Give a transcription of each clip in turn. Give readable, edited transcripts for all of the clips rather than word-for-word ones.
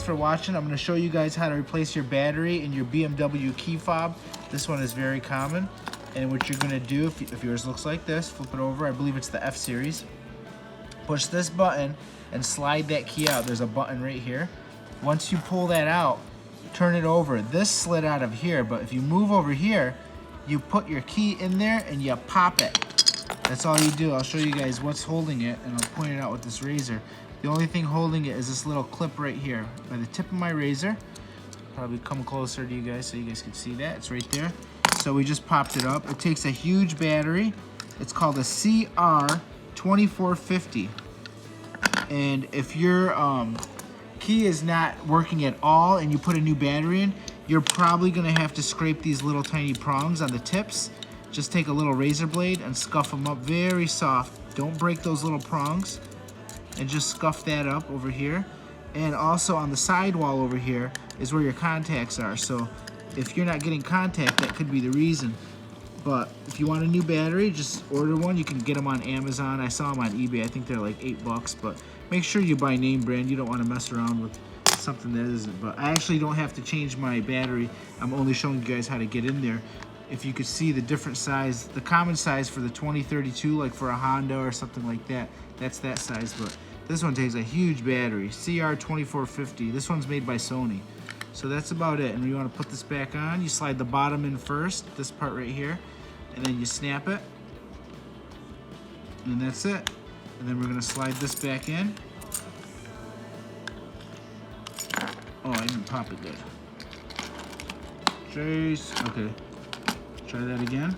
for watching. I'm going to show you guys how to replace your battery in your BMW key fob. This one is very common. And what you're going to do, if yours looks like this, flip it over. I believe it's the F series. Push this button and slide that key out. There's a button right here. Once you pull that out, turn it over. This slid out of here, but if you move over here, you put your key in there and you pop it. That's all you do. I'll show you guys what's holding it, and I'll point it out with this razor. The only thing holding it is this little clip right here by the tip of my razor. Probably come closer to you guys so you guys can see that. It's right there. So we just popped it up. It takes a huge battery. It's called a CR2450. And if your key is not working at all and you put a new battery in, you're probably gonna have to scrape these little tiny prongs on the tips. Just take a little razor blade and scuff them up very soft. Don't break those little prongs, and just scuff that up over here. And also on the sidewall over here is where your contacts are. So if you're not getting contact, that could be the reason. But if you want a new battery, just order one. You can get them on Amazon. I saw them on eBay. I think they're like $8, but make sure you buy name brand. You don't want to mess around with something that isn't. But I actually don't have to change my battery. I'm only showing you guys how to get in there. If you could see the different size, the common size for the 2032, like for a Honda or something like that, that's that size. But this one takes a huge battery, CR2450. This one's made by Sony. So that's about it. And you want to put this back on, you slide the bottom in first, this part right here, and then you snap it. And that's it. And then we're going to slide this back in. Oh, I didn't pop it good. Jeez. Okay. Try that again.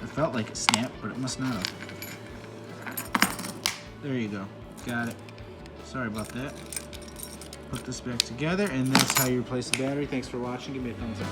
It felt like it snapped, but it must not have. There you go. Got it. Sorry about that. Put this back together, and that's how you replace the battery. Thanks for watching. Give me a thumbs up.